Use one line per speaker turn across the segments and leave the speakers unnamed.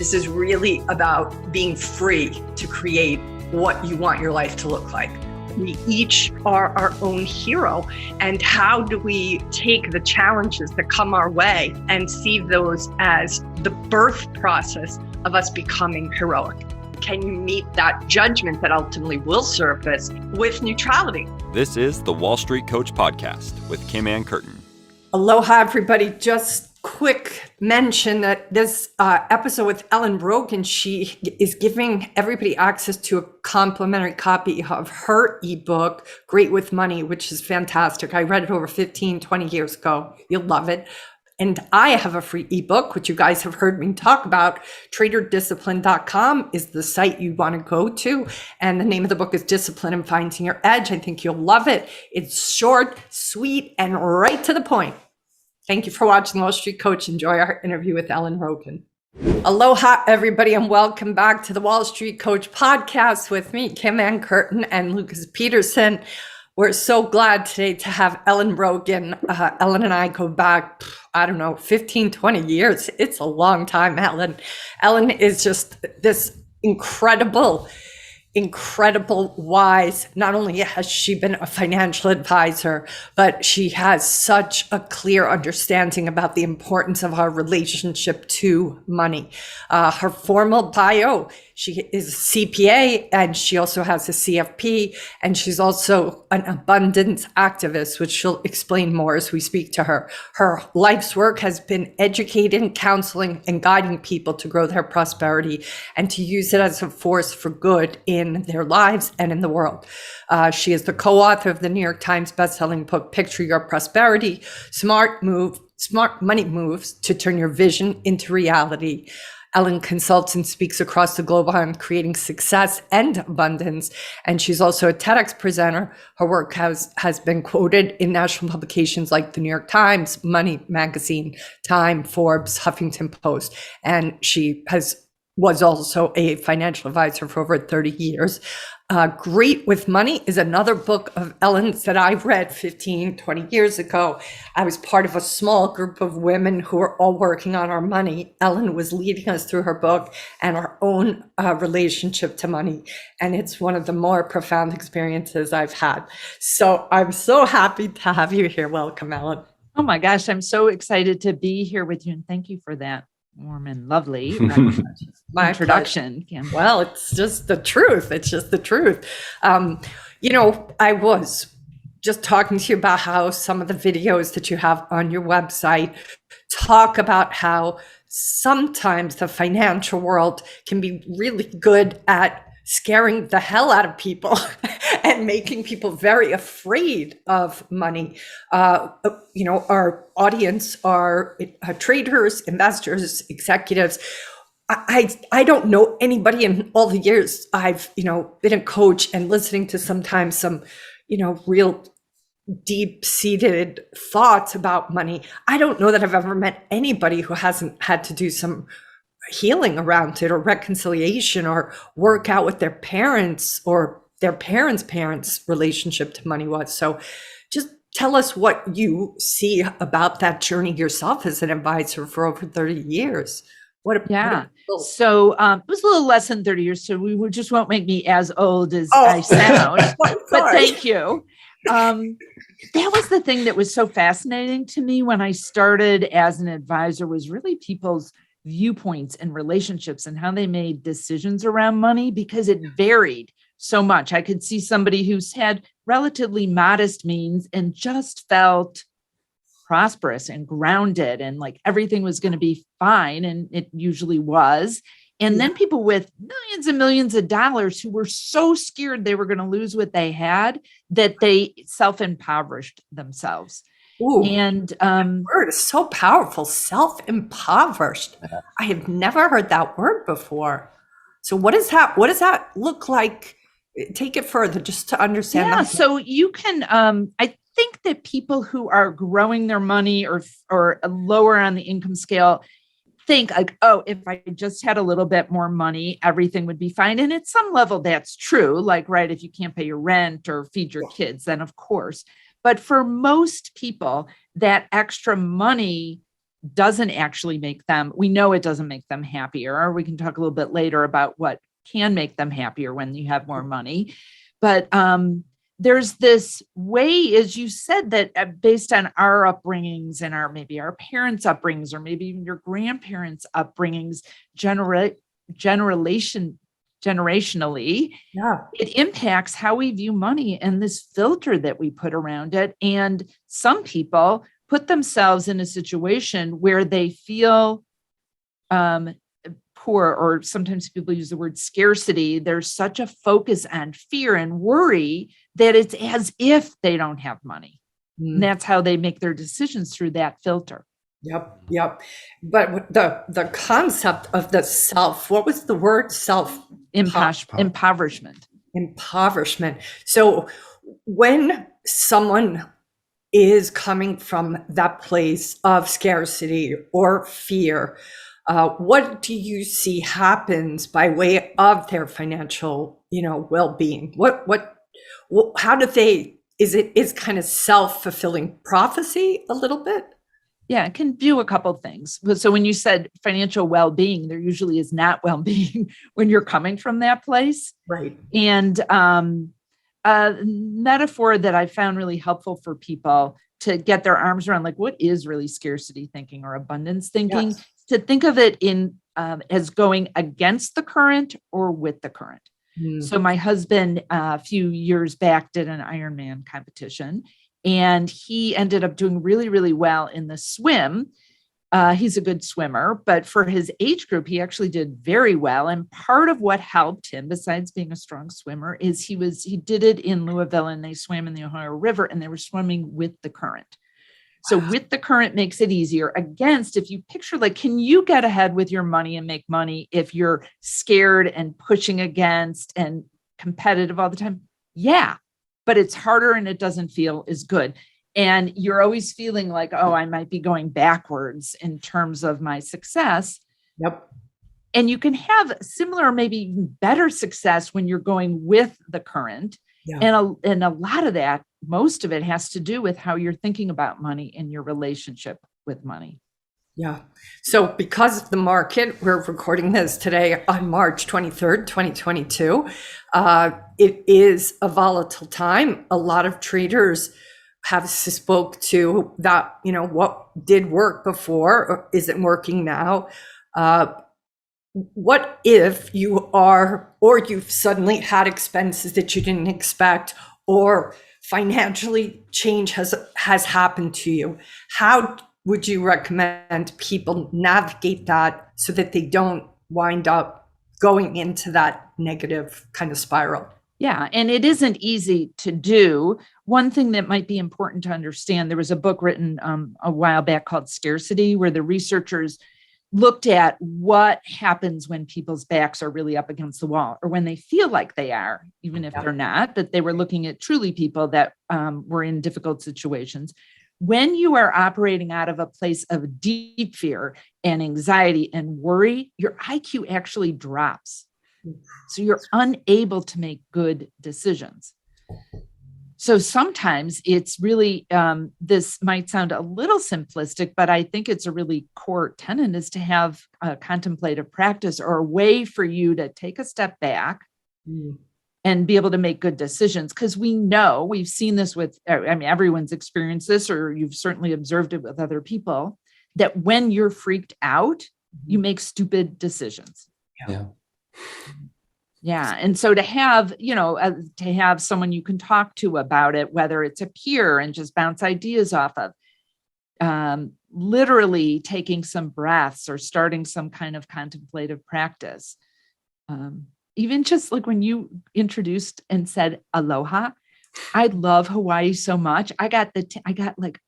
This is really about being free to create what you want your life to look like. We each are our own hero. And how do we take the challenges that come our way and see those as the birth process of us becoming heroic? Can you meet that judgment that ultimately will surface with neutrality?
This is the Wall Street Coach Podcast with Kim Ann Curtin.
Aloha, everybody. Just quick mention that this episode with Ellen Rogin, she is giving everybody access to a complimentary copy of her ebook, Great with Money, which is fantastic. I read it over 15, 20 years ago. You'll love it. And I have a free ebook, which you guys have heard me talk about. TraderDiscipline.com is the site you want to go to. And the name of the book is Discipline and Finding Your Edge. I think you'll love it. It's short, sweet, and right to the point. Thank you for watching Wall Street Coach. Enjoy our interview with Ellen Rogin. Aloha, everybody, and welcome back to the Wall Street Coach Podcast with me, Kim Ann Curtin and Lucas Peterson. We're so glad today to have Ellen Rogin. Ellen and I go back, 15, 20 years. It's a long time, Ellen. Ellen is just this incredible, wise. Not only has she been a financial advisor, but she has such a clear understanding about the importance of our relationship to money. Her formal bio, she is a CPA and she also has a CFP, and she's also an abundance activist, which she'll explain more as we speak to her. Her life's work has been educating, counseling, and guiding people to grow their prosperity and to use it as a force for good in their lives and in the world. She is the co-author of the New York Times bestselling book, Picture Your Prosperity, Smart Money Moves to Turn Your Vision into Reality. Ellen consults and speaks across the globe on creating success and abundance, and she's also a TEDx presenter. Her work has been quoted in national publications like the New York Times, Money Magazine, Time, Forbes, Huffington Post, and she was also a financial advisor for over 30 years. Great with Money is another book of Ellen's that I read 15, 20 years ago. I was part of a small group of women who were all working on our money. Ellen was leading us through her book and our own relationship to money. And it's one of the more profound experiences I've had. So I'm so happy to have you here. Welcome, Ellen.
Oh my gosh, I'm so excited to be here with you. And thank you for that warm and lovely my introduction, Kim.
Well, it's just the truth. It's just the truth. I was just talking to you about how some of the videos that you have on your website talk about how sometimes the financial world can be really good at scaring the hell out of people and making people very afraid of money. Our audience are traders, investors, executives. I don't know anybody in all the years I've, been a coach and listening to sometimes some, real deep-seated thoughts about money. I don't know that I've ever met anybody who hasn't had to do some healing around it or reconciliation or work out with their parents or their parents' relationship to money was. So just tell us what you see about that journey yourself as an advisor for over 30 years.
So it was a little less than 30 years, so we just won't make me as old as I sound, but thank you. That was the thing that was so fascinating to me when I started as an advisor, was really people's viewpoints and relationships and how they made decisions around money, because it varied so much. I could see somebody who's had relatively modest means and just felt prosperous and grounded and like everything was going to be fine. And it usually was. And then people with millions and millions of dollars who were so scared they were going to lose what they had that they self-impoverished themselves.
Ooh,
and
that word is so powerful, self-impoverished. I have never heard that word before. So what does that look like? Take it further just to understand.
Yeah, so you can, I think that people who are growing their money or lower on the income scale think like, oh, if I just had a little bit more money, everything would be fine. And at some level, that's true. Like, right, if you can't pay your rent or feed your kids, then of course. But for most people, that extra money doesn't actually make them, we know it doesn't make them happier, or we can talk a little bit later about what can make them happier when you have more money. But there's this way, as you said, that based on our upbringings and maybe our parents' upbringings, or maybe even your grandparents' upbringings, generationally, it impacts how we view money and this filter that we put around it. And some people put themselves in a situation where they feel poor, or sometimes people use the word scarcity. There's such a focus on fear and worry that it's as if they don't have money. And that's how they make their decisions, through that filter.
Yep. But the concept of the self, what was the word? Impoverishment. So when someone is coming from that place of scarcity or fear, what do you see happens by way of their financial, well-being? How do they, is kind of self-fulfilling prophecy a little bit?
Yeah, it can do a couple of things. So when you said financial well-being, there usually is not well-being when you're coming from that place.
Right.
And a metaphor that I found really helpful for people to get their arms around, like, what is really scarcity thinking or abundance thinking?
Yes.
To think of it in as going against the current or with the current. So my husband, a few years back, did an Ironman competition, and he ended up doing really, really well in the swim. He's a good swimmer, but for his age group, he actually did very well. And part of what helped him, besides being a strong swimmer, is he did it in Louisville, and they swam in the Ohio River, and they were swimming with the current. So with the current makes it easier. Against, if you picture, like, can you get ahead with your money and make money if you're scared and pushing against and competitive all the time? Yeah, but it's harder and it doesn't feel as good. And you're always feeling like, oh, I might be going backwards in terms of my success.
Yep.
And you can have similar, maybe even better success when you're going with the current. Yeah. And a lot of that, most of it has to do with how you're thinking about money and your relationship with money.
Yeah. So because of the market, we're recording this today on March 23rd, 2022. It is a volatile time. A lot of traders have spoke to that, what did work before or isn't working now. What if you are, or you've suddenly had expenses that you didn't expect, or financially change has happened to you? How would you recommend people navigate that so that they don't wind up going into that negative kind of spiral?
Yeah, and it isn't easy to do. One thing that might be important to understand, there was a book written a while back called Scarcity, where the researchers looked at what happens when people's backs are really up against the wall, or when they feel like they are, even if they're not, but they were looking at truly people that were in difficult situations. When you are operating out of a place of deep fear and anxiety and worry, your IQ actually drops. So you're unable to make good decisions. So sometimes it's really, this might sound a little simplistic, but I think it's a really core tenet, is to have a contemplative practice, or a way for you to take a step back and be able to make good decisions. Because we've seen this with, everyone's experienced this, or you've certainly observed it with other people, that when you're freaked out, you make stupid decisions.
Yeah.
Yeah. And so to have someone you can talk to about it, whether it's a peer, and just bounce ideas off of, literally taking some breaths or starting some kind of contemplative practice. Even just like when you introduced and said aloha, I love Hawaii so much. I got like,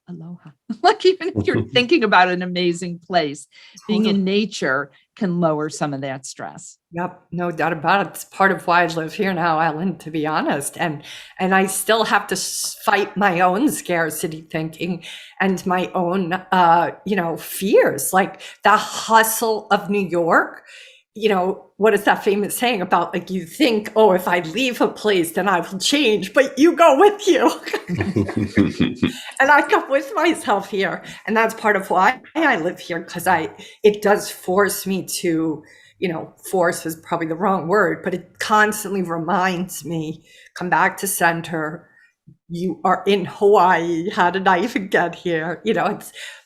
aloha. Like, even if you're thinking about an amazing place, being in nature can lower some of that stress.
Yep, no doubt about it. It's part of why I live here now, Ellen, to be honest. And I still have to fight my own scarcity thinking and my own, fears, like the hustle of New York. what is that famous saying about, like, you think, oh, if I leave a place, then I will change, but you go with you. And I come with myself here. And that's part of why I live here, because it does force me to, force is probably the wrong word, but it constantly reminds me, come back to center. You are in Hawaii. How did I even get here?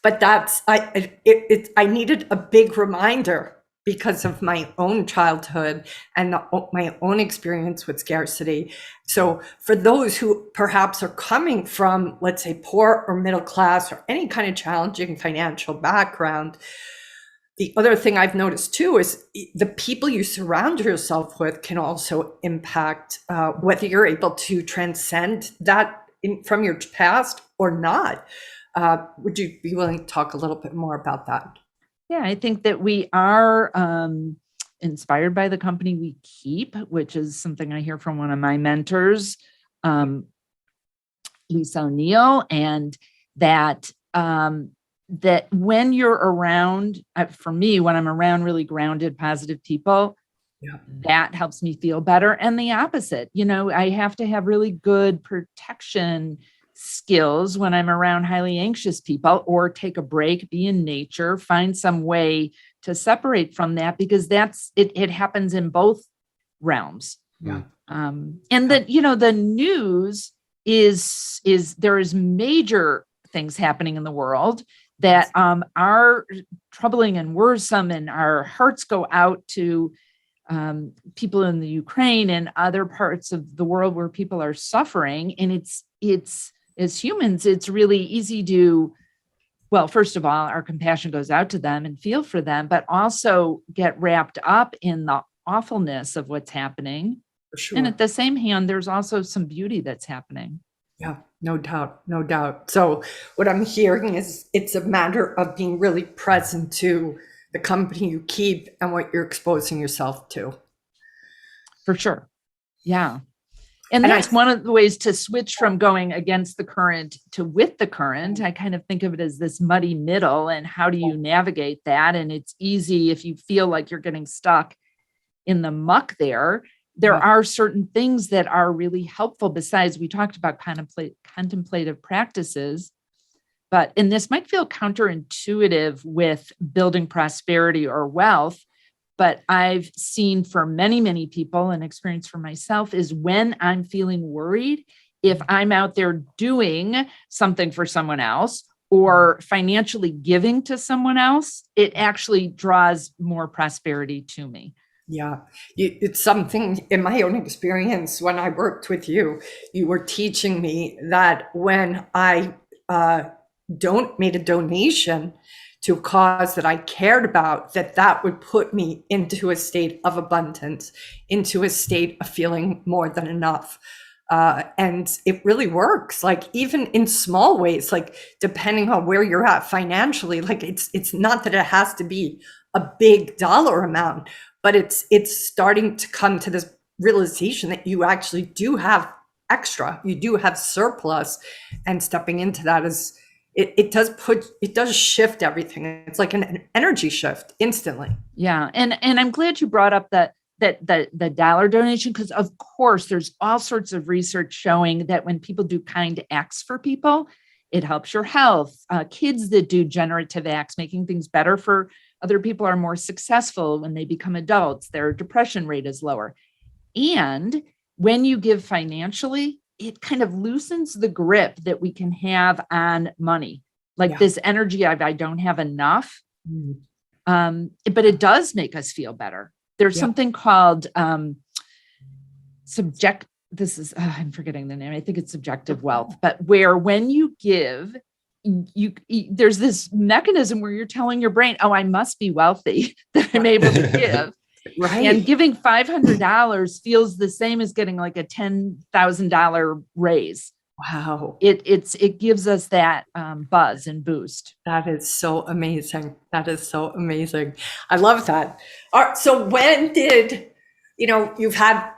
But I needed a big reminder because of my own childhood and my own experience with scarcity. So for those who perhaps are coming from, let's say, poor or middle class or any kind of challenging financial background, the other thing I've noticed too is the people you surround yourself with can also impact whether you're able to transcend that from your past or not. Would you be willing to talk a little bit more about that?
Yeah, I think that we are inspired by the company we keep, which is something I hear from one of my mentors, Lisa O'Neill, and that when you're around, for me, when I'm around really grounded, positive people, that helps me feel better. And the opposite, I have to have really good protection skills when I'm around highly anxious people, or take a break, be in nature, find some way to separate from that, because it happens in both realms.
Yeah.
And that, the news is there is major things happening in the world that are troubling and worrisome, and our hearts go out to people in the Ukraine and other parts of the world where people are suffering. And it's as humans, it's really easy to, well, first of all, our compassion goes out to them and feel for them, but also get wrapped up in the awfulness of what's happening.
For sure.
And at the same hand, there's also some beauty that's happening.
Yeah, no doubt, no doubt. So what I'm hearing is it's a matter of being really present to the company you keep and what you're exposing yourself to.
For sure. Yeah. And that's one of the ways to switch from going against the current to with the current. I kind of think of it as this muddy middle, and how do you navigate that? And it's easy if you feel like you're getting stuck in the muck there. There are certain things that are really helpful. Besides, we talked about contemplative practices, and this might feel counterintuitive with building prosperity or wealth, but I've seen for many, many people, and experience for myself, is when I'm feeling worried, if I'm out there doing something for someone else or financially giving to someone else, it actually draws more prosperity to me.
Yeah, it's something in my own experience. When I worked with you, you were teaching me that when I made a donation to a cause that I cared about, that would put me into a state of abundance, into a state of feeling more than enough. And it really works, like even in small ways, like depending on where you're at financially, like it's not that it has to be a big dollar amount, but it's starting to come to this realization that you actually do have extra, you do have surplus, and stepping into that is, it does shift everything. It's like an energy shift instantly.
Yeah. And I'm glad you brought up that the dollar donation, because of course there's all sorts of research showing that when people do kind acts for people, it helps your health. Kids that do generative acts, making things better for other people, are more successful when they become adults. Their depression rate is lower. And when you give financially, it kind of loosens the grip that we can have on money. Like this energy of I don't have enough. But it does make us feel better. There's something called I'm forgetting the name. I think it's subjective wealth, but where when you give, there's this mechanism where you're telling your brain, oh, I must be wealthy that I'm able to give. Right. And giving $500 feels the same as getting like a $10,000 raise.
Wow.
It gives us that buzz and boost.
That is so amazing. That is so amazing. I love that. All right, so when did, you've had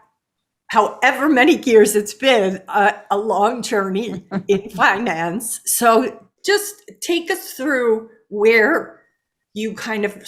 however many years it's been, a long journey in finance. So just take us through where you kind of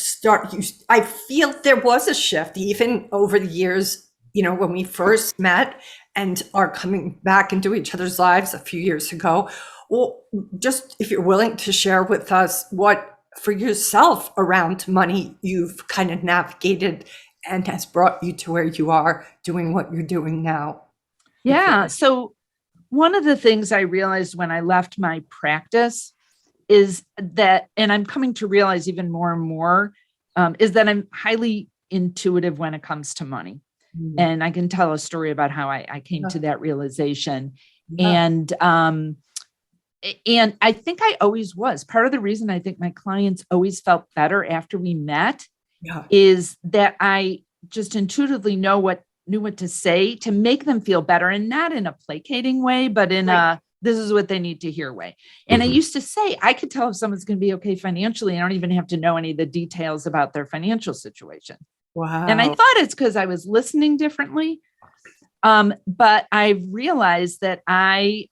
I feel there was a shift even over the years, when we first met and are coming back into each other's lives a few years ago. Well, just if you're willing to share with us what for yourself around money you've kind of navigated and has brought you to where you are doing what you're doing now.
Yeah. So one of the things I realized when I left my practice is that, and I'm coming to realize even more and more, is that I'm highly intuitive when it comes to money. Mm-hmm. And I can tell a story about how I came to that realization. Yeah. And I think I always was. Part of the reason I think my clients always felt better after we met is that I just intuitively knew what to say to make them feel better, and not in a placating way, but in a, this is what they need to hear way. And I used to say, I could tell if someone's going to be okay financially. I don't even have to know any of the details about their financial situation. Wow. And I thought it's because I was listening differently. But I realized that I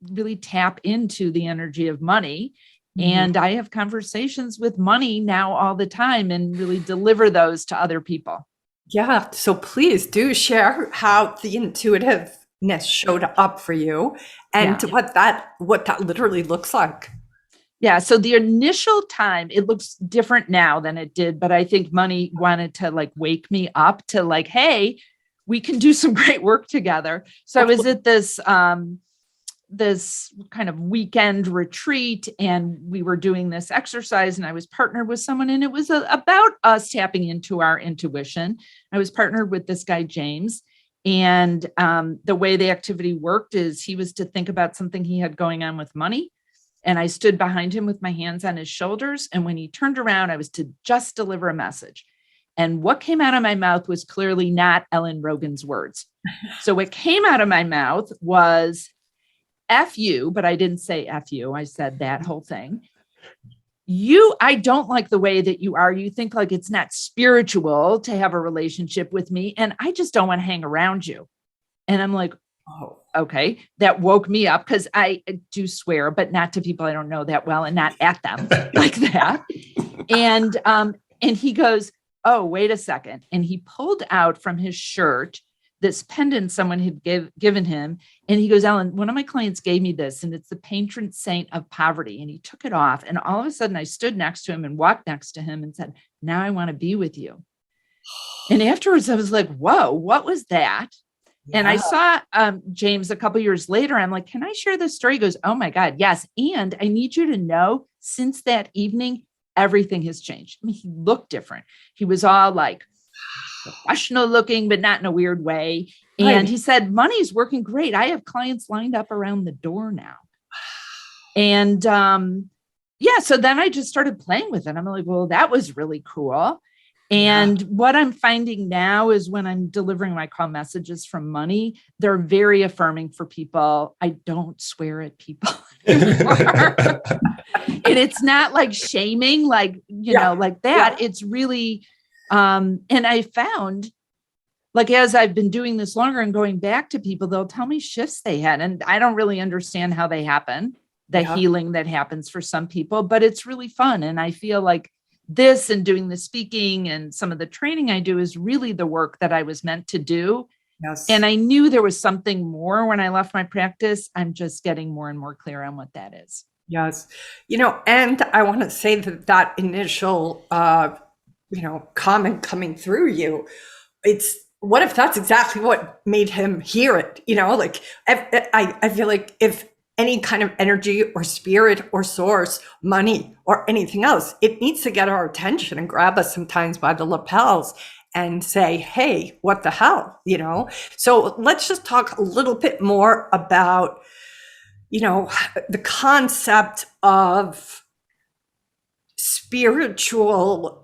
really tap into the energy of money, and I have conversations with money now all the time and really deliver those to other people.
Yeah. So please do share how the intuitiveness showed up for you and what that literally looks like.
Yeah. So the initial time, it looks different now than it did, but I think money wanted to wake me up to hey, we can do some great work together. So I was at this kind of weekend retreat, and we were doing this exercise, and I was partnered with someone, and it was about us tapping into our intuition. I was partnered with this guy, James. And the way the activity worked is he was to think about something he had going on with money. And I stood behind him with my hands on his shoulders. And when he turned around, I was to just deliver a message. And what came out of my mouth was clearly not Ellen Rogin's words. So what came out of my mouth was F you, but I didn't say F you. I said that whole thing. I don't like the way that you are. You think it's not spiritual to have a relationship with me, and I just don't want to hang around you. And I'm like, oh, okay. That woke me up, because I do swear, but not to people I don't know that well, and not at them like that. And he goes, oh, wait a second. And he pulled out from his shirt this pendant someone had given him. And he goes, Ellen, one of my clients gave me this, and it's the patron saint of poverty. And he took it off. And all of a sudden I stood next to him and walked next to him and said, now I want to be with you. And afterwards I was like, whoa, what was that? Yeah. And I saw James a couple of years later. I'm like, can I share this story? He goes, oh my God, yes. And I need you to know, since that evening, everything has changed. I mean, he looked different. He was all professional looking, but not in a weird way. And he said, money's working great. I have clients lined up around the door now. And so then I just started playing with it. I'm like, well, that was really cool. And what I'm finding now is when I'm delivering my call messages from money, they're very affirming for people. I don't swear at people anymore. And it's not shaming, like that. Yeah. It's really, and I found as I've been doing this longer and going back to people, they'll tell me shifts they had. And I don't really understand how they happen, the healing that happens for some people, but it's really fun. And I feel like this and doing the speaking and some of the training I do is really the work that I was meant to do. Yes. And I knew there was something more when I left my practice. I'm just getting more and more clear on what that is.
Yes. And I want to say that initial, comment coming through you, what if that's exactly what made him hear it? I feel like if any kind of energy or spirit or source, money or anything else, it needs to get our attention and grab us sometimes by the lapels and say, hey, what the hell, So let's just talk a little bit more about, the concept of spiritual.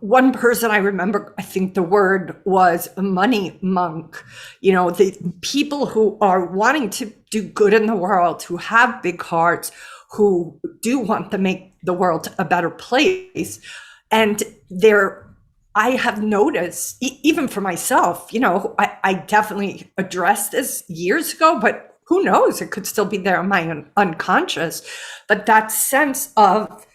One person I remember, I think the word was a money monk, the people who are wanting to do good in the world, who have big hearts, who do want to make the world a better place. And I have noticed, even for myself, I definitely addressed this years ago, but who knows, it could still be there in my unconscious. But that sense of,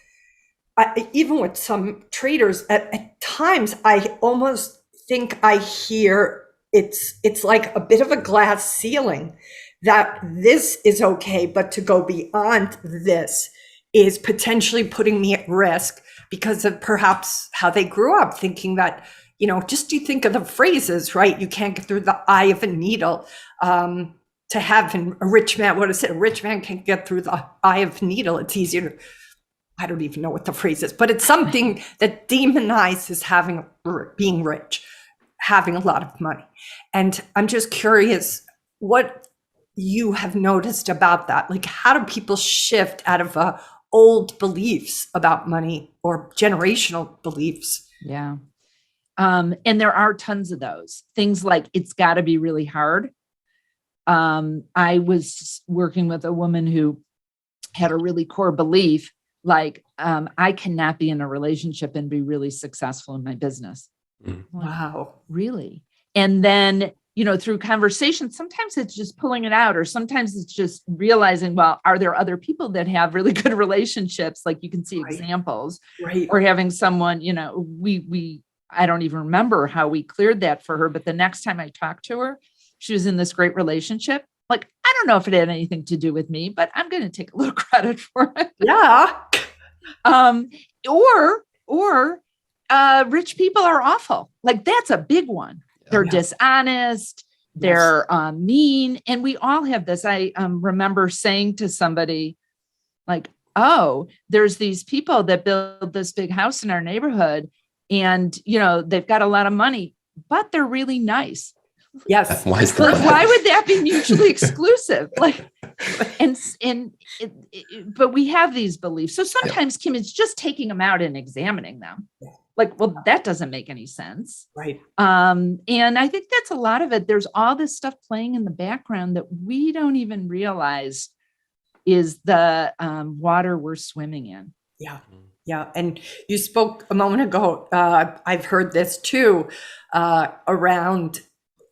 even with some traders, at times I almost think I hear it's like a bit of a glass ceiling, that this is okay, but to go beyond this is potentially putting me at risk because of perhaps how they grew up, thinking that, just you think of the phrases, right? You can't get through the eye of a needle. To have a rich man, what is it? A rich man can't get through the eye of a needle. It's easier to, I don't even know what the phrase is, but it's something that demonizes being rich, having a lot of money. And I'm just curious what you have noticed about that. Like, how do people shift out of old beliefs about money or generational beliefs?
Yeah. And there are tons of those things, like it's got to be really hard. I was working with a woman who had a really core belief, like, I cannot be in a relationship and be really successful in my business.
Wow.
Really? And then, through conversation, sometimes it's just pulling it out, or sometimes it's just realizing, well, are there other people that have really good relationships? Like, you can see examples,
right?
Or having someone, I don't even remember how we cleared that for her, but the next time I talked to her, she was in this great relationship. Like, I don't know if it had anything to do with me, but I'm going to take a little credit for it.
Yeah.
Or rich people are awful. Like, that's a big one. They're dishonest. They're mean. And we all have this. I remember saying to somebody, like, oh, there's these people that build this big house in our neighborhood, and, they've got a lot of money, but they're really nice.
Yes.
Why would that be mutually exclusive? Like, but we have these beliefs. So sometimes, Kim, it's just taking them out and examining them. Like, well, that doesn't make any sense.
Right.
And I think that's a lot of it. There's all this stuff playing in the background that we don't even realize is the water we're swimming in.
Yeah. Yeah. And you spoke a moment ago, I've heard this too, around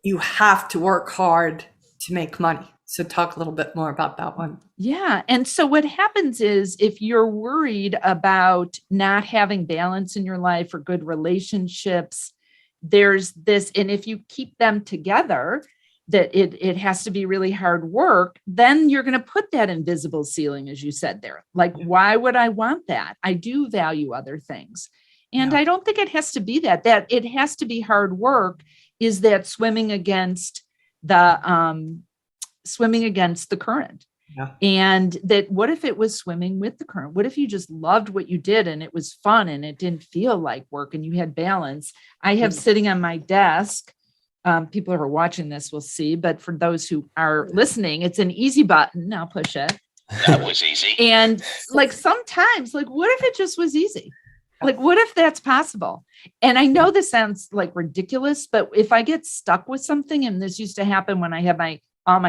you have to work hard to make money. So talk a little bit more about that one.
Yeah. And so what happens is, if you're worried about not having balance in your life or good relationships, there's this, and if you keep them together, that it has to be really hard work, then you're going to put that invisible ceiling, as you said there. Like, why would I want that? I do value other things. And I don't think it has to be that it has to be hard work, is that swimming against the current.
Yeah.
And that, what if it was swimming with the current? What if you just loved what you did and it was fun and it didn't feel like work and you had balance? I have sitting on my desk, people who are watching this will see, but for those who are listening, it's an easy button. I'll push it.
That was easy.
And like, sometimes, like, what if it just was easy? Like, what if that's possible? And I know this sounds like ridiculous, but if I get stuck with something, and this used to happen when I had my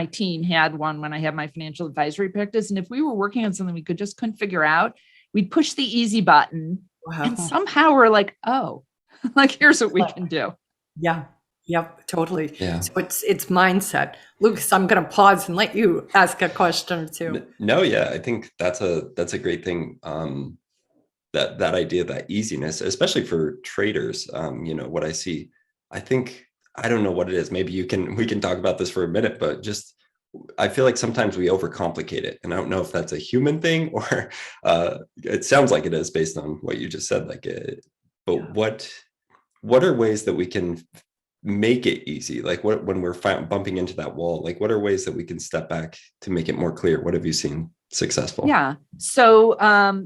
team had one when I had my financial advisory practice. And if we were working on something we couldn't figure out, we'd push the easy button. Wow. And somehow we're like, oh, like, here's what we can do.
Yeah. Yep. Totally.
Yeah.
So it's mindset. Lucas, I'm going to pause and let you ask a question or two.
No. Yeah. I think that's a great thing. That idea, that easiness, especially for traders, what I see, I think, I don't know what it is. Maybe we can talk about this for a minute, but just, I feel like sometimes we overcomplicate it. And I don't know if that's a human thing or it sounds like it is based on what you just said. What are ways that we can make it easy? Like, when we're bumping into that wall, like, what are ways that we can step back to make it more clear? What have you seen successful?
Yeah. So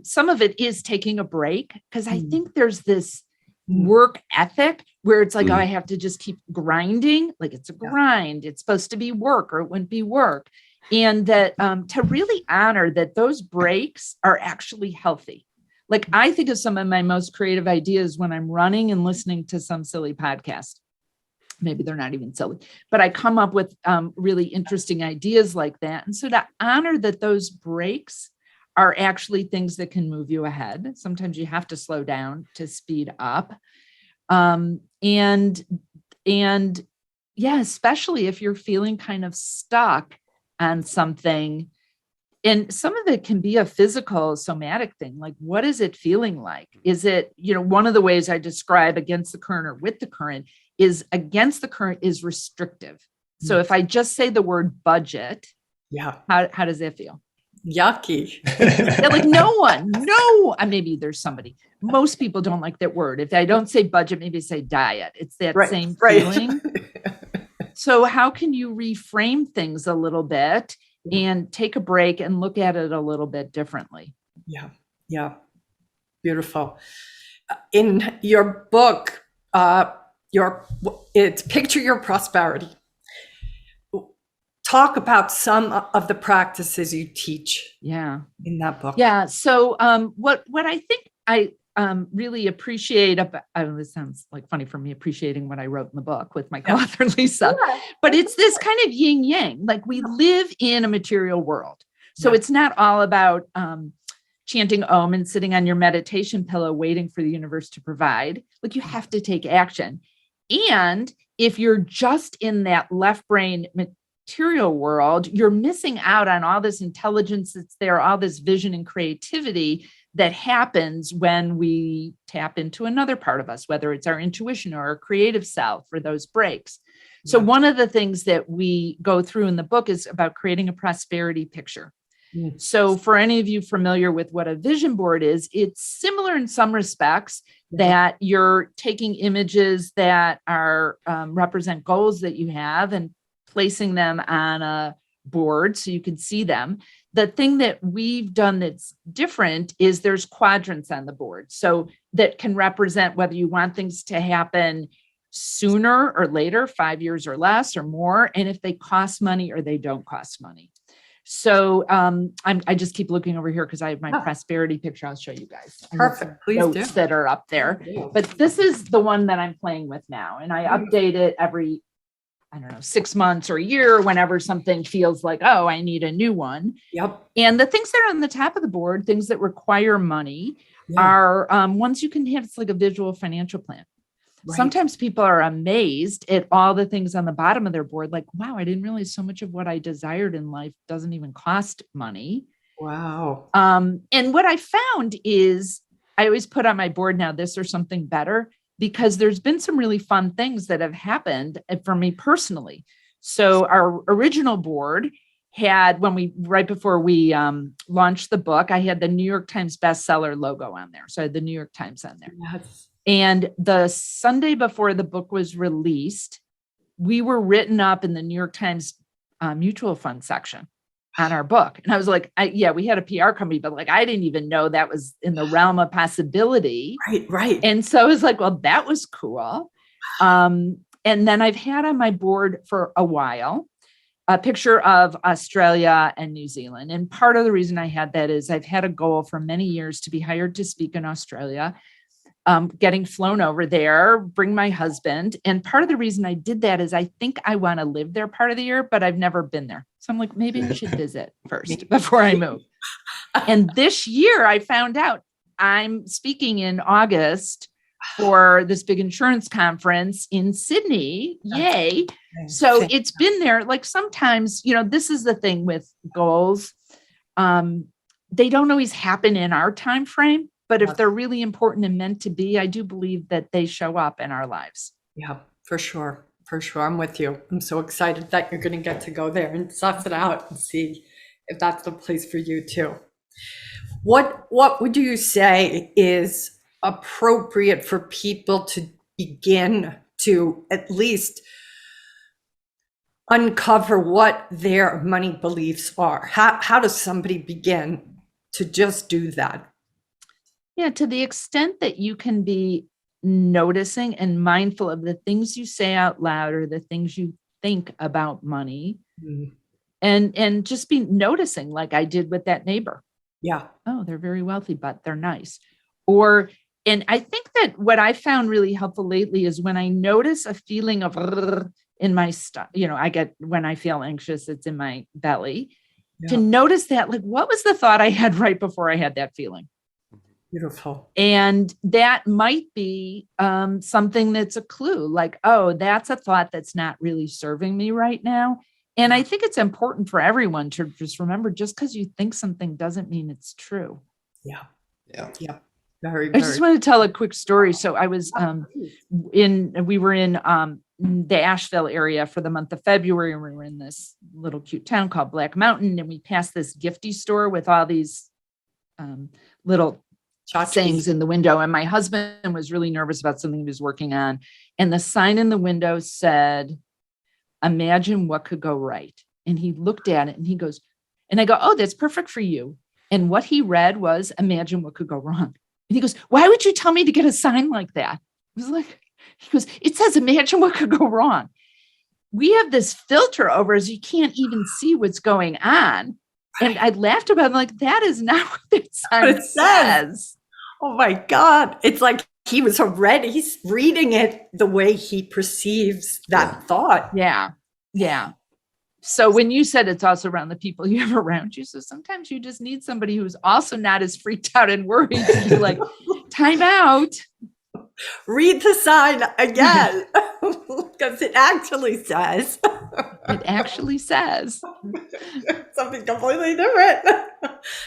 some of it is taking a break, because I think there's this work ethic where it's like, oh, I have to just keep grinding. Like, it's a grind. It's supposed to be work, or it wouldn't be work. And that to really honor that those breaks are actually healthy. Like, I think of some of my most creative ideas when I'm running and listening to some silly podcast. Maybe they're not even silly, but I come up with really interesting ideas like that. And so to honor that those breaks are actually things that can move you ahead. Sometimes you have to slow down to speed up. And yeah, especially if you're feeling kind of stuck on something, And some of it can be a physical somatic thing. Like, what is it feeling like? Is it, one of the ways I describe against the current or with the current is against the current is restrictive. So if I just say the word budget, how does that feel?
Yucky.
Yeah, like maybe there's somebody. Most people don't like that word. If I don't say budget, maybe say diet. It's that same feeling. So how can you reframe things a little bit and take a break and look at it a little bit differently?
Yeah. Beautiful. In your book, it's Picture Your Prosperity. Talk about some of the practices you teach in that book.
Yeah. So what I think I really appreciate about, this sounds like funny for me appreciating what I wrote in the book with my co-author Lisa, but it's this kind of yin yang. Like, we live in a material world. So it's not all about chanting Om and sitting on your meditation pillow waiting for the universe to provide. Like, you have to take action. And if you're just in that left brain material world, you're missing out on all this intelligence that's there, all this vision and creativity that happens when we tap into another part of us, whether it's our intuition or our creative self, or those breaks. So one of the things that we go through in the book is about creating a prosperity picture. So for any of you familiar with what a vision board is, it's similar in some respects that you're taking images that are represent goals that you have and placing them on a board so you can see them. The thing that we've done that's different is there's quadrants on the board. So that can represent whether you want things to happen sooner or later, 5 years or less or more, and if they cost money or they don't cost money. So I just keep looking over here because I have my prosperity picture. I'll show you guys.
Perfect. Please
notes
do.
That are up there. But this is the one that I'm playing with now. And I update it every, 6 months or a year, whenever something feels like, oh, I need a new one. And the things that are on the top of the board, things that require money, are ones you can have. It's like a visual financial plan. Sometimes people are amazed at all the things on the bottom of their board. Like, wow, I didn't realize so much of what I desired in life doesn't even cost money.
Wow.
And what I found is I always put on my board now this or something better, because there's been some really fun things that have happened for me personally. So our original board had, right before we launched the book, I had the New York Times bestseller logo on there. So I had the New York Times on there. And the Sunday before the book was released, we were written up in the New York Times mutual fund section on our book. And I was like, we had a PR company, but like, I didn't even know that was in the realm of possibility.
Right.
And so I was like, well, that was cool. And then I've had on my board for a while a picture of Australia and New Zealand. And part of the reason I had that is I've had a goal for many years to be hired to speak in Australia, getting flown over there, bring my husband. And part of the reason I did that is I think I want to live there part of the year, but I've never been there. So I'm like, maybe I should visit first before I move. And this year I found out I'm speaking in August for this big insurance conference in Sydney. Yay. So it's been there. Like, sometimes, this is the thing with goals. They don't always happen in our time frame. But if they're really important and meant to be, I do believe that they show up in our lives.
Yeah, for sure. For sure. I'm with you. I'm so excited that you're going to get to go there and suss it out and see if that's the place for you too. What would you say is appropriate for people to begin to at least uncover what their money beliefs are? How does somebody begin to just do that?
Yeah, to the extent that you can be noticing and mindful of the things you say out loud or the things you think about money, and just be noticing, like I did with that neighbor.
Yeah.
Oh, they're very wealthy, but they're nice. And I think that what I found really helpful lately is when I notice a feeling of in my stuff, I get, when I feel anxious, it's in my belly, to notice that, like, what was the thought I had right before I had that feeling?
Beautiful.
And that might be something that's a clue, like, oh, that's a thought that's not really serving me right now. And I think it's important for everyone to just remember, just because you think something doesn't mean it's true.
Yeah.
Yeah.
Yeah. Very,
I just want to tell a quick story. So I was we were in the Asheville area for the month of February, and we were in this little cute town called Black Mountain, and we passed this gifty store with all these little sayings in the window. And my husband was really nervous about something he was working on. And the sign in the window said, "Imagine what could go right." And he looked at it and he goes, and I go, "Oh, that's perfect for you." And what he read was, "Imagine what could go wrong." And he goes, "Why would you tell me to get a sign like that?" I was like, he goes, "It says, imagine what could go wrong." We have this filter over us. You can't even see what's going on. And I laughed about it, like, that is not what that sign says.
Oh my God. It's like he was already, he's reading it the way he perceives that thought.
Yeah. Yeah. So when you said it's also around the people you have around you, so sometimes you just need somebody who's also not as freaked out and worried to be like, time out.
Read the sign again, because it actually says.
It actually says.
Something completely different.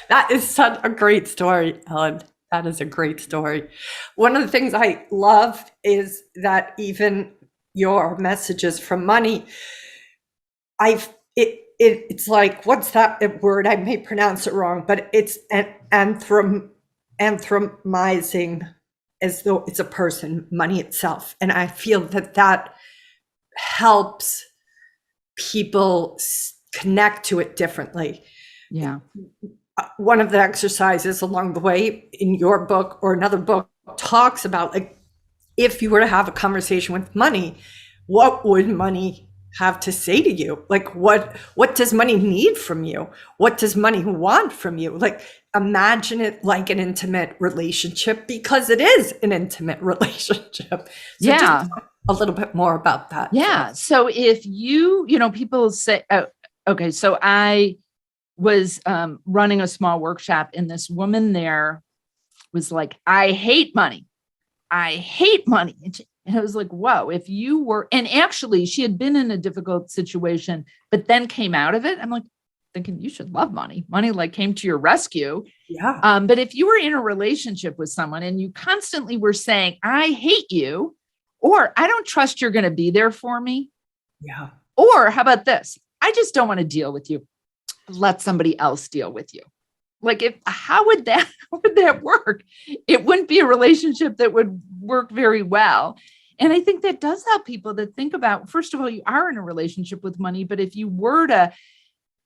That is such a great story, Ellen. That is a great story. One of the things I love is that even your messages from money, it's like, what's that word? I may pronounce it wrong, but it's anthropomizing, as though it's a person, money itself. And I feel that helps people connect to it differently.
Yeah.
One of the exercises along the way in your book or another book talks about, like, if you were to have a conversation with money, what would money have to say to you? Like, what does money need from you? What does money want from you? Like, imagine it like an intimate relationship, because it is an intimate relationship. So just a little bit more about that.
Yeah. So if people say, okay, so I was running a small workshop, and this woman there was like, "I hate money. I hate money." And I was like, whoa, if you were, and actually she had been in a difficult situation, but then came out of it. I'm like, thinking you should love money. Money like came to your rescue.
Yeah.
But if you were in a relationship with someone and you constantly were saying, "I hate you," or "I don't trust you're going to be there for me."
Yeah.
Or how about this? "I just don't want to deal with you. Let somebody else deal with you." Like, how would that work? It wouldn't be a relationship that would work very well. And I think that does help people to think about, first of all, you are in a relationship with money, but if you were to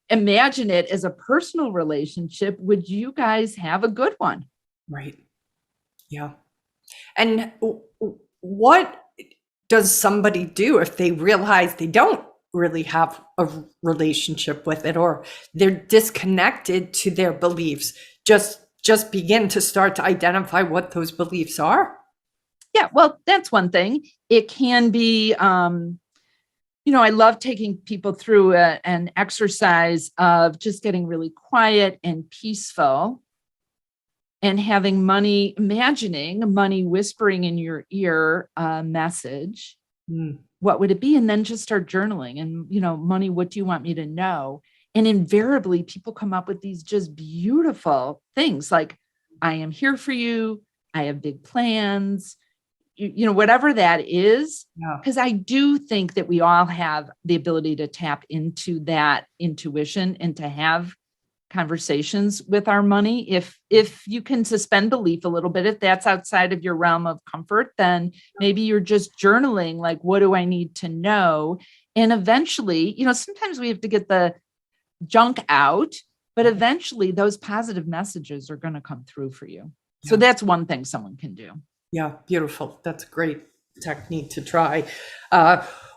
imagine it as a personal relationship, would you guys have a good one?
Right. Yeah. And what does somebody do if they realize they don't really have a relationship with it, or they're disconnected to their beliefs? Just begin to start to identify what those beliefs are.
Yeah, well, that's one thing. It can be, I love taking people through an exercise of just getting really quiet and peaceful, and having money, imagining money whispering in your ear a message. What would it be? And then just start journaling and, money, what do you want me to know? And invariably people come up with these just beautiful things like, "I am here for you. I have big plans." Whatever that is, because I do think that we all have the ability to tap into that intuition and to have conversations with our money. If you can suspend belief a little bit, if that's outside of your realm of comfort, then maybe you're just journaling, like, what do I need to know? And eventually, sometimes we have to get the junk out, but eventually those positive messages are going to come through for you. So that's one thing someone can do.
Yeah, beautiful. That's a great technique to try.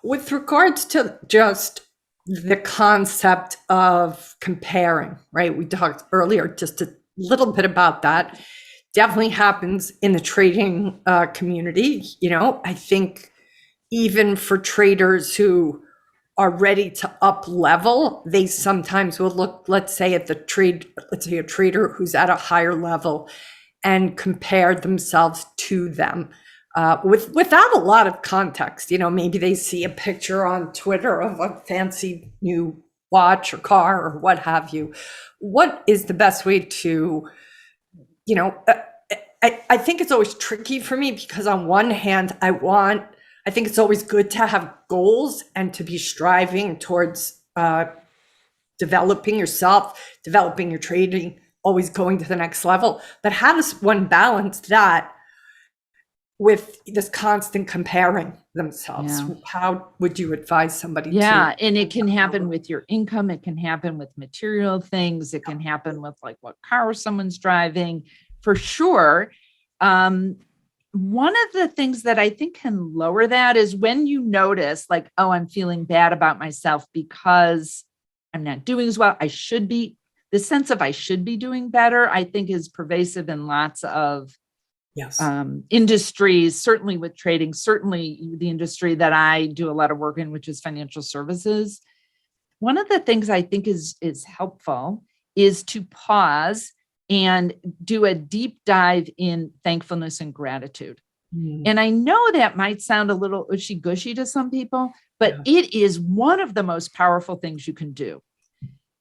With regards to just the concept of comparing, right? We talked earlier just a little bit about that. Definitely happens in the trading community. I think even for traders who are ready to up level, they sometimes will look, let's say a trader who's at a higher level, and compare themselves to them. without a lot of context. Maybe they see a picture on Twitter of a fancy new watch or car or what have you. What is the best way to, I think it's always tricky for me because on one hand, I think it's always good to have goals and to be striving towards developing yourself, developing your trading, always going to the next level. But how does one balance that with this constant comparing themselves?
Yeah.
How would you advise somebody
Yeah, and it can happen with your income. It can happen with material things. It can happen with like what car someone's driving, for sure. One of the things that I think can lower that is when you notice like, oh, I'm feeling bad about myself because I'm not doing as well. I should be. The sense of I should be doing better, I think, is pervasive in lots of industries, certainly with trading, certainly the industry that I do a lot of work in, which is financial services. One of the things I think is helpful is to pause and do a deep dive in thankfulness and gratitude. And I know that might sound a little ushy-gushy to some people, but it is one of the most powerful things you can do.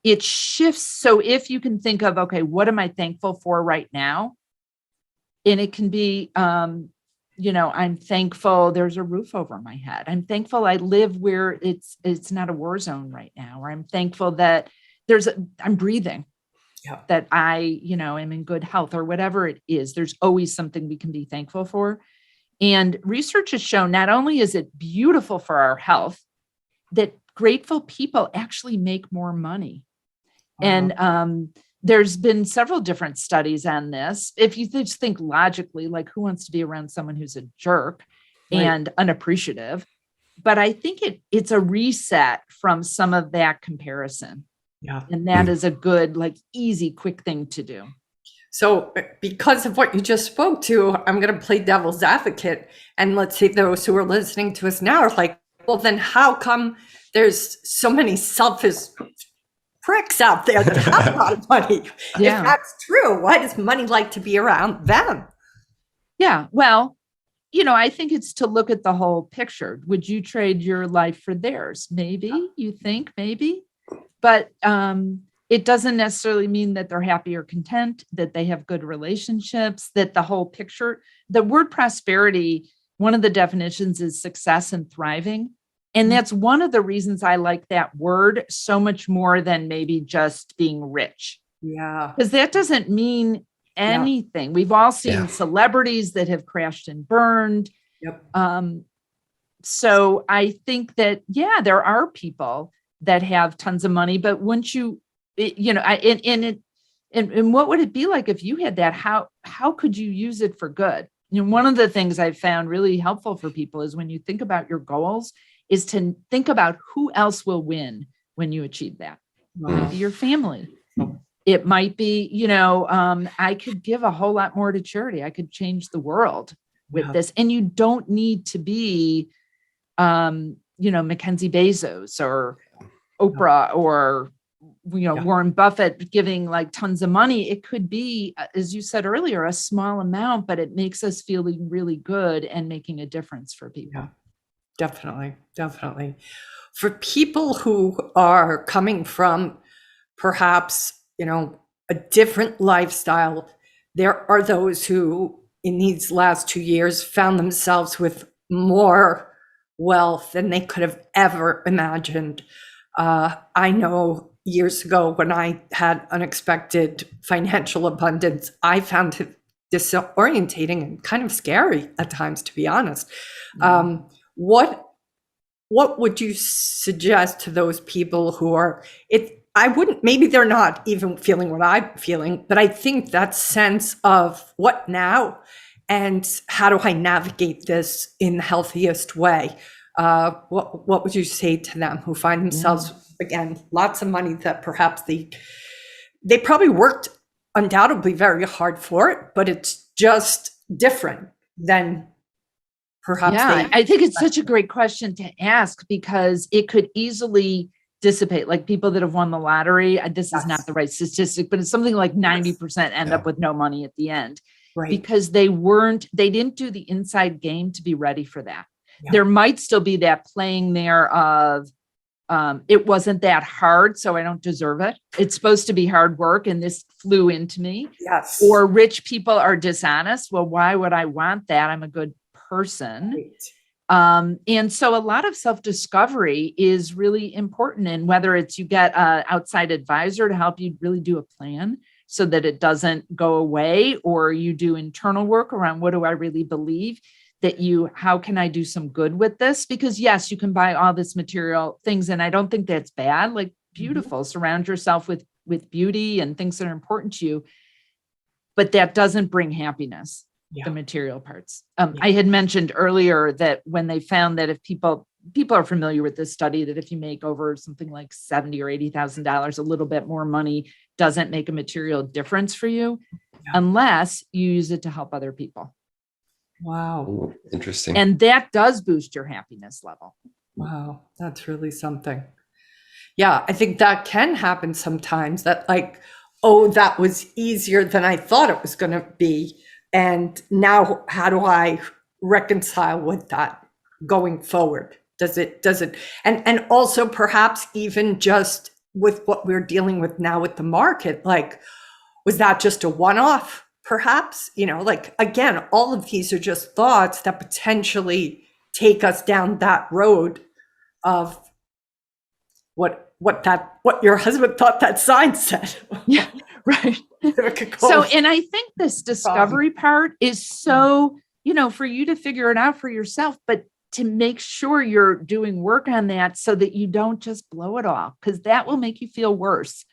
It shifts. So if you can think of, okay, what am I thankful for right now? And it can be, I'm thankful there's a roof over my head. I'm thankful I live where it's not a war zone right now. Or I'm thankful that I'm breathing, that I, am in good health or whatever it is. There's always something we can be thankful for. And research has shown not only is it beautiful for our health, that grateful people actually make more money. And there's been several different studies on this. If you just think logically, like who wants to be around someone who's a jerk and unappreciative? But I think it's a reset from some of that comparison. Yeah. And that is a good, like easy, quick thing to do.
So because of what you just spoke to, I'm going to play devil's advocate. And let's say those who are listening to us now are like, well, then how come there's so many selfish pricks out there that have a lot of money? If that's true, why does money like to be around them?
Yeah, well, I think it's to look at the whole picture. Would you trade your life for theirs? Maybe, you think, maybe. But it doesn't necessarily mean that they're happy or content, that they have good relationships, that the whole picture, the word prosperity, one of the definitions is success and thriving. And that's one of the reasons I like that word so much more than maybe just being rich.
Yeah.
Because that doesn't mean anything. Yeah. We've all seen celebrities that have crashed and burned.
Yep.
So I think that, there are people that have tons of money, but once and what would it be like if you had that? How could you use it for good? One of the things I've found really helpful for people is when you think about your goals, is to think about who else will win when you achieve that. Maybe your family. It might be, I could give a whole lot more to charity. I could change the world with this. And you don't need to be, Mackenzie Bezos or Oprah or, Warren Buffett giving like tons of money. It could be, as you said earlier, a small amount, but it makes us feeling really good and making a difference for people.
Yeah. Definitely. For people who are coming from perhaps, a different lifestyle, there are those who in these last 2 years found themselves with more wealth than they could have ever imagined. I know years ago when I had unexpected financial abundance, I found it disorientating and kind of scary at times, to be honest. What would you suggest to those people who are maybe they're not even feeling what I'm feeling, but I think that sense of what now and how do I navigate this in the healthiest way? What would you say to them who find themselves, again, lots of money that perhaps they probably worked undoubtedly very hard for it, but it's just different than perhaps.
I think it's such a great question to ask because it could easily dissipate. Like people that have won the lottery, this is not the right statistic, but it's something like 90% end up with no money at the end.
Right.
because they didn't do the inside game to be ready for that.
Yeah.
There might still be that playing there of, it wasn't that hard, so I don't deserve it. It's supposed to be hard work, and this flew into me.
Yes.
Or rich people are dishonest. Well, why would I want that? I'm a good person.
Right.
And so a lot of self-discovery is really important. And whether it's you get an outside advisor to help you really do a plan so that it doesn't go away, or you do internal work around what do I really believe, how can I do some good with this? Because yes, you can buy all this material things, and I don't think that's bad, like beautiful, surround yourself with beauty and things that are important to you, but that doesn't bring happiness, the material parts. I had mentioned earlier that when they found that if people are familiar with this study, that if you make over something like $70,000 or $80,000, a little bit more money doesn't make a material difference for you unless you use it to help other people.
Wow.
Ooh, interesting.
And that does boost your happiness level.
Wow. That's really something. Yeah. I think that can happen sometimes, that like, oh, that was easier than I thought it was going to be. And now how do I reconcile with that going forward? Does it, and also perhaps even just with what we're dealing with now with the market, like, was that just a one-off? Perhaps, like, again, all of these are just thoughts that potentially take us down that road of what your husband thought that sign said.
Yeah, right. So, and I think this discovery part is so, for you to figure it out for yourself, but to make sure you're doing work on that so that you don't just blow it off, because that will make you feel worse.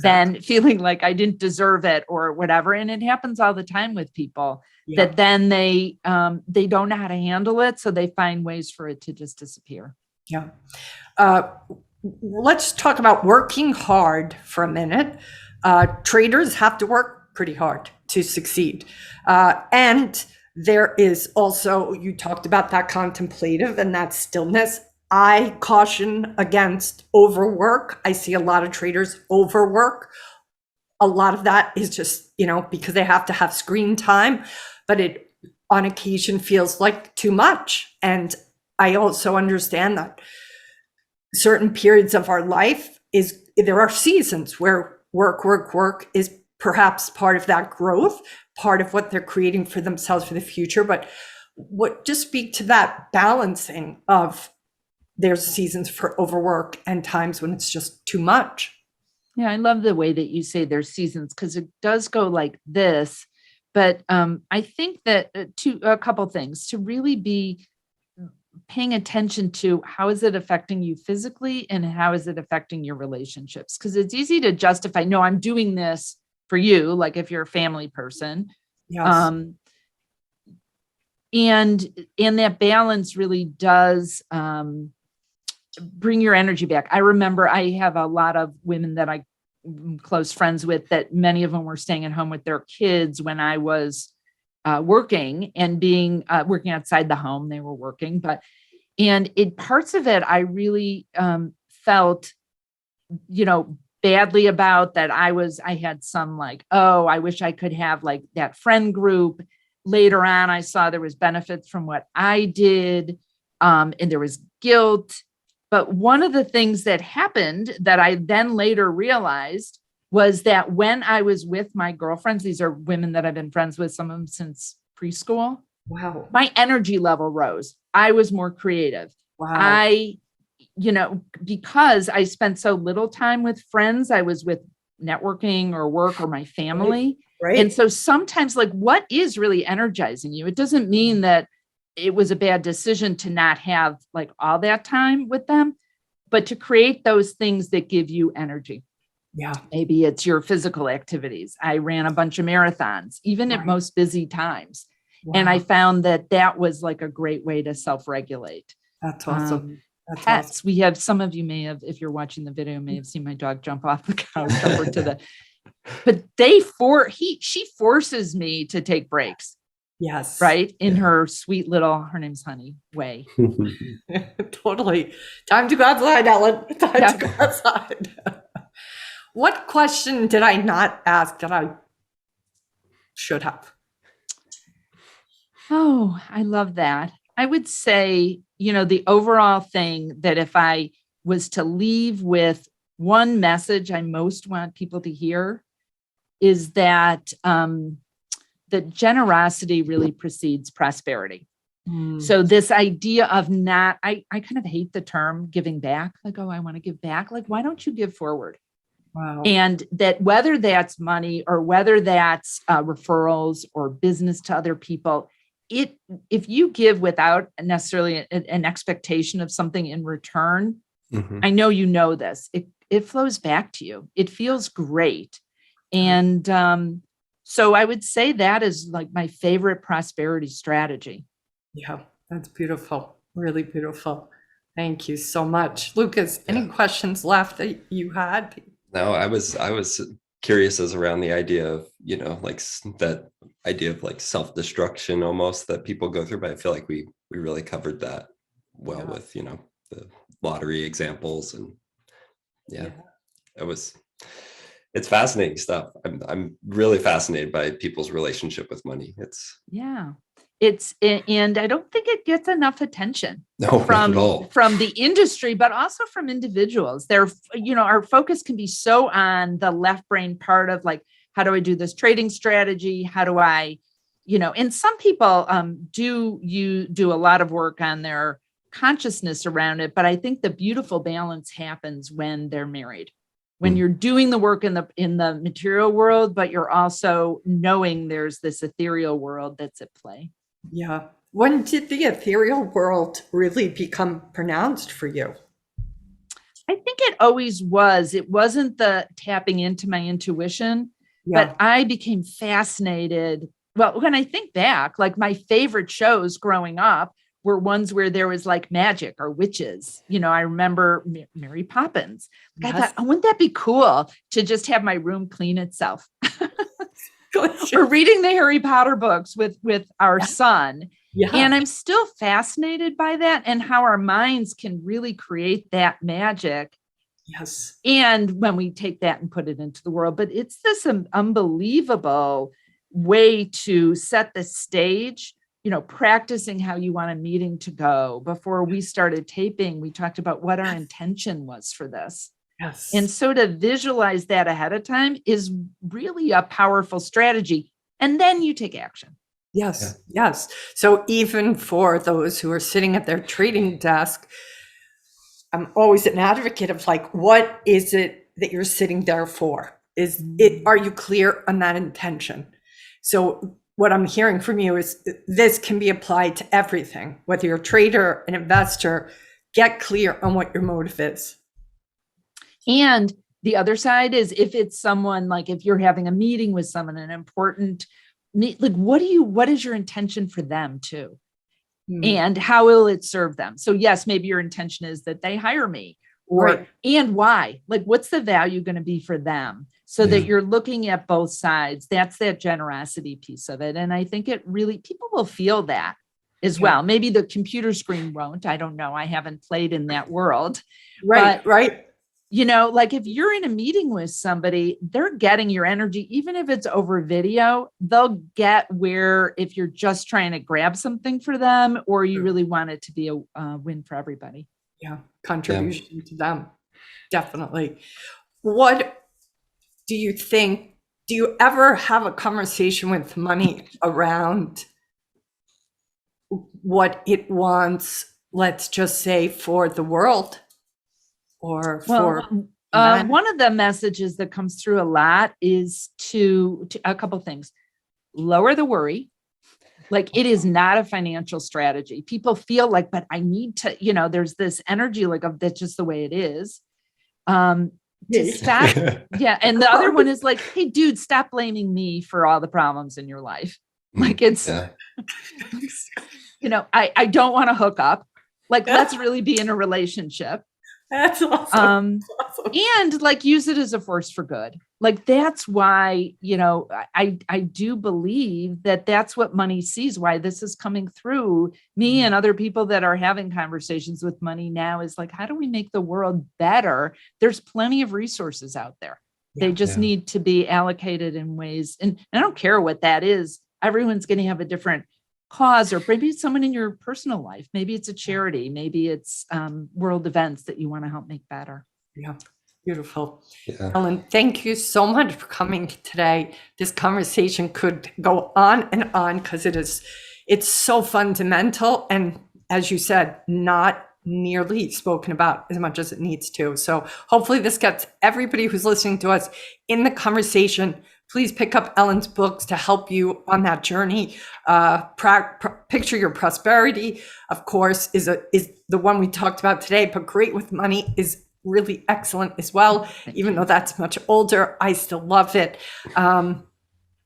Than feeling like I didn't deserve it or whatever. And it happens all the time with people that then they don't know how to handle it. So they find ways for it to just disappear.
Yeah. Let's talk about working hard for a minute. Traders have to work pretty hard to succeed. And there is also, you talked about that contemplative and that stillness. I caution against overwork. I see a lot of traders overwork. A lot of that is just, because they have to have screen time, but it on occasion feels like too much. And I also understand that certain periods of our life there are seasons where work is perhaps part of that growth, part of what they're creating for themselves for the future. But just speak to that balancing of there's seasons for overwork and times when it's just too much.
Yeah, I love the way that you say there's seasons, because it does go like this. But I think that a couple things, to really be paying attention to how is it affecting you physically and how is it affecting your relationships? Because it's easy to justify, no, I'm doing this for you, like if you're a family person.
Yes.
And that balance really does bring your energy back. I remember I have a lot of women that I'm close friends with, that many of them were staying at home with their kids when I was working and working outside the home. They were working, and in parts of it, I really felt, badly about that. I had some like, oh, I wish I could have like that friend group. Later on, I saw there was benefits from what I did, and there was guilt. But one of the things that happened that I then later realized was that when I was with my girlfriends, these are women that I've been friends with, some of them since preschool.
Wow.
My energy level rose. I was more creative.
Wow.
Because I spent so little time with friends, I was with networking or work or my family.
Right.
And so sometimes, like, what is really energizing you? It doesn't mean that it was a bad decision to not have like all that time with them, but to create those things that give you energy.
Yeah.
Maybe it's your physical activities. I ran a bunch of marathons, even at most busy times. Wow. And I found that was like a great way to self-regulate.
That's awesome. That's
pets.
awesome.
We have, some of you may have, if you're watching the video, may have seen my dog jump off the couch over to but she forces me to take breaks.
Yes.
Right. In her sweet little, her name's Honey, way.
Totally. Time to go outside, Ellen. Time to go outside. What question did I not ask that I should have?
Oh, I love that. I would say, the overall thing that if I was to leave with one message I most want people to hear is that that generosity really precedes prosperity. So this idea of I kind of hate the term giving back. Like, oh, I want to give back. Like, why don't you give forward?
Wow.
And that whether that's money or whether that's referrals or business to other people, if you give without necessarily an expectation of something in return, I know you know this, it flows back to you. It feels great. And so I would say that is like my favorite prosperity strategy.
Yeah, that's beautiful. Really beautiful. Thank you so much. Lucas, any questions left that you had?
No, I was curious as around the idea of, like that idea of like self-destruction almost that people go through, but I feel like we really covered that well with, the lottery examples and it's fascinating stuff. I'm really fascinated by people's relationship with money.
And I don't think it gets enough attention
from
the industry, but also from individuals. Our focus can be so on the left brain part of like, how do I do this trading strategy? How do I, and some people do a lot of work on their consciousness around it. But I think the beautiful balance happens when they're married. When you're doing the work in the material world, but you're also knowing there's this ethereal world that's at play.
Yeah. When did the ethereal world really become pronounced for you?
I think it always was. It wasn't the tapping into my intuition, but I became fascinated. Well, when I think back, like my favorite shows growing up were ones where there was like magic or witches. I remember Mary Poppins. I thought, oh, wouldn't that be cool to just have my room clean itself? Or reading the Harry Potter books with our son. Yeah. And I'm still fascinated by that and how our minds can really create that magic.
Yes.
And when we take that and put it into the world, but it's this unbelievable way to set the stage, practicing how you want a meeting to go. Before we started taping, we talked about what our intention was for this.
Yes.
And so to visualize that ahead of time is really a powerful strategy. And then you take action.
Yes. Yeah. Yes. So even for those who are sitting at their trading desk, I'm always an advocate of like, what is it that you're sitting there for? Are you clear on that intention? So what I'm hearing from you is this can be applied to everything, whether you're a trader, an investor, get clear on what your motive is.
And the other side is if it's someone like if you're having a meeting with someone, an important, like what is your intention for them too? And how will it serve them? So yes, maybe your intention is that they hire me and why, like what's the value going to be for them? So that you're looking at both sides. That's that generosity piece of it. And I think people will feel that as well. Maybe the computer screen won't, I don't know. I haven't played in that world.
Right.
Like if you're in a meeting with somebody, they're getting your energy, even if it's over video, they'll get where if you're just trying to grab something for them, or you really want it to be a win for everybody.
Yeah. Contribution to them. Definitely. What do you think? Do you ever have a conversation with money around what it wants, let's just say, for the world? Or for
one of the messages that comes through a lot is to a couple things. Lower the worry. Like it is not a financial strategy. People feel like, but I need to, there's this energy like of that's just the way it is. To stop. And the other one is like, hey, dude, stop blaming me for all the problems in your life. Like it's, I don't want to hook up. Like, let's really be in a relationship.
That's awesome.
And like use it as a force for good. Like that's why, I do believe that that's what money sees, why this is coming through me and other people that are having conversations with money now is like, how do we make the world better? There's plenty of resources out there. They just need to be allocated in ways. And I don't care what that is. Everyone's going to have a different cause, or maybe it's someone in your personal life. Maybe it's a charity. Maybe it's world events that you want to help make better.
Yeah. Beautiful.
Yeah.
Ellen, thank you so much for coming today. This conversation could go on and on because it's so fundamental. And as you said, not nearly spoken about as much as it needs to. So hopefully this gets everybody who's listening to us in the conversation. Please pick up Ellen's books to help you on that journey. Picture Your Prosperity, of course, is the one we talked about today, but Great with Money is really excellent as well. Even though that's much older, I still love it.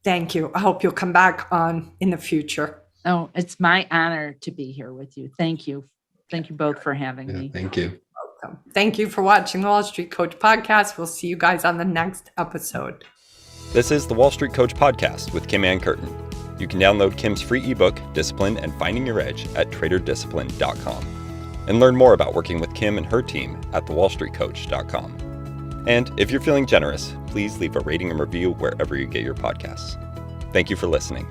Thank you. I hope you'll come back on in the future.
Oh, it's my honor to be here with you. Thank you. Thank you both for having me.
Thank you.
Welcome. Thank you for watching the Wall Street Coach podcast. We'll see you guys on the next episode.
This is the Wall Street Coach podcast with Kim Ann Curtin. You can download Kim's free ebook, Discipline and Finding Your Edge, at traderdiscipline.com. And learn more about working with Kim and her team at thewallstreetcoach.com. And if you're feeling generous, please leave a rating and review wherever you get your podcasts. Thank you for listening.